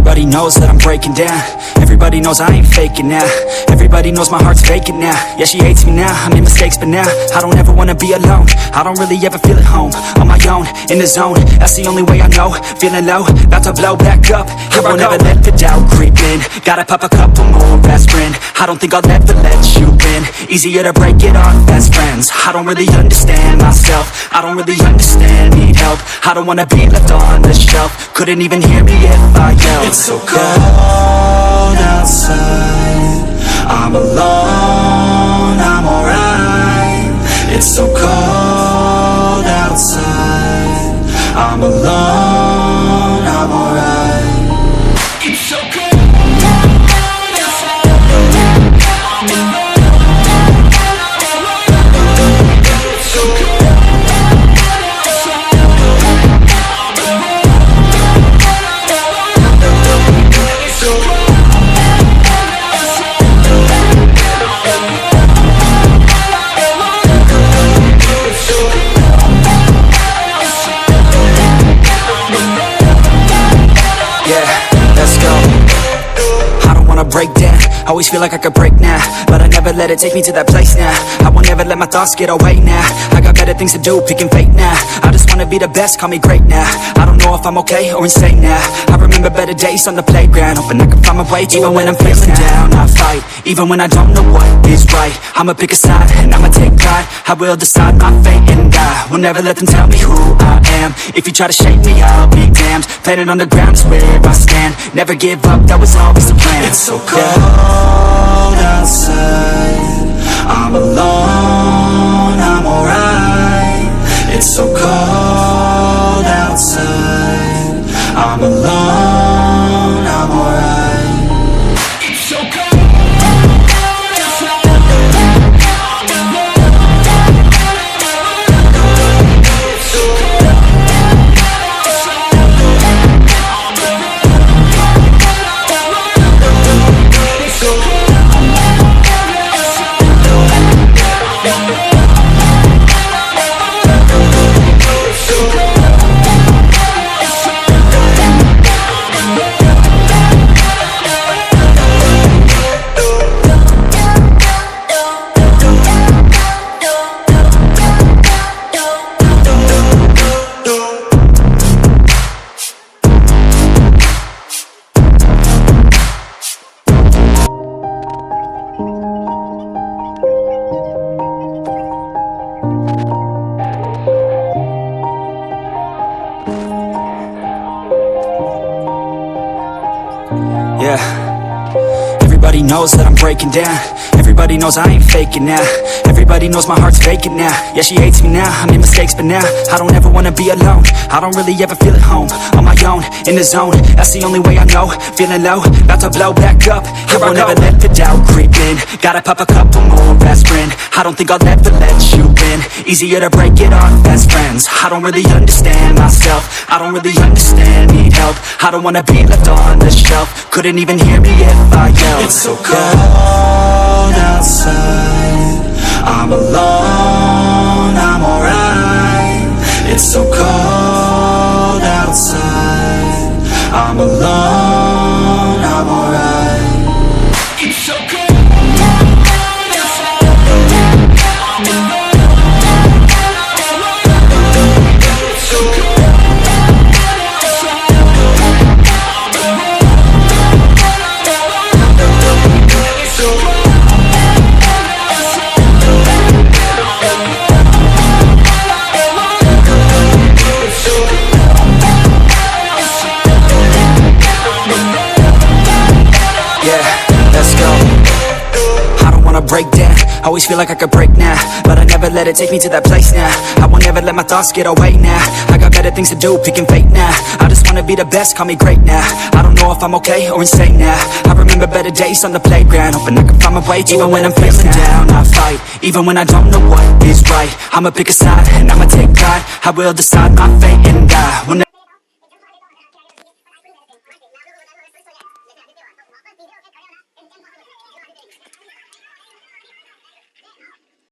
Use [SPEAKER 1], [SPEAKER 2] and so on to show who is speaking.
[SPEAKER 1] Everybody knows that I'm breaking down. Everybody knows I ain't faking now. Everybody knows my heart's vacant now. Yeah, she hates me now, I made mistakes but now I don't ever wanna be alone. I don't really ever feel at home. On my own, in the zone, that's the only way I know. Feeling low, about to blow back up. Here I won't ever let the doubt creep in. Gotta pop a couple more aspirin. I don't think I'll ever let you in. Easier to break it off best friends. I don't really understand myself. I don't really understand, need help. I don't wanna be left on the shelf. Couldn't even hear me if I yelled. It's so cold outside, I'm alone, I'm alright. It's so cold outside, I'm alone, I'm alright. It's so cold. Break down, always feel like I could break now, but I never let it take me to that place now. I won't ever let my thoughts get away now. I got better things to do, picking fate now. I just wanna be the best, call me great now. I don't know if I'm okay or insane now. I remember better days on the playground, hoping I can find my way even when I'm feeling down. I fight, even when I don't know what is right. I'ma pick a side, and I'ma take pride. I will decide my fate and die. Will never let them tell me who I am. If you try to shake me, I'll be damned. Planet on the ground is where I stand. Never give up, that was always the plan. It's so cold outside, I'm alone, I'm alright. It's so cold outside, I'm alone, I'm alright. It's so cold. Yeah, everybody knows that I'm breaking down. Everybody knows I ain't faking now. Everybody knows my heart's vacant now. Yeah, she hates me now, I made mistakes but now I don't ever wanna be alone. I don't really ever feel at home. On my own, in the zone, that's the only way I know. Feeling low, about to blow back up. Here I won't ever let the doubt creep in. Gotta pop a couple more aspirin. I don't think I'll ever let you in. Easier to break it off best friends. I don't really understand myself. I don't really understand, need help. I don't wanna be left on the shelf. Couldn't even hear me if I yelled. It's so cold outside, I'm alone, I'm alright. It's so cold outside, I'm alone, I'm alright. It's so cold. Break down, always feel like I could break now, but I never let it take me to that place now. I won't ever let my thoughts get away now. I got better things to do, picking fate now. I just wanna be the best, call me great now. I don't know if I'm okay or insane now. I remember better days on the playground, hoping I can find my way even when I'm feeling down. I fight, even when I don't know what is right. I'ma pick a side, and I'ma take pride. I will decide my fate and die.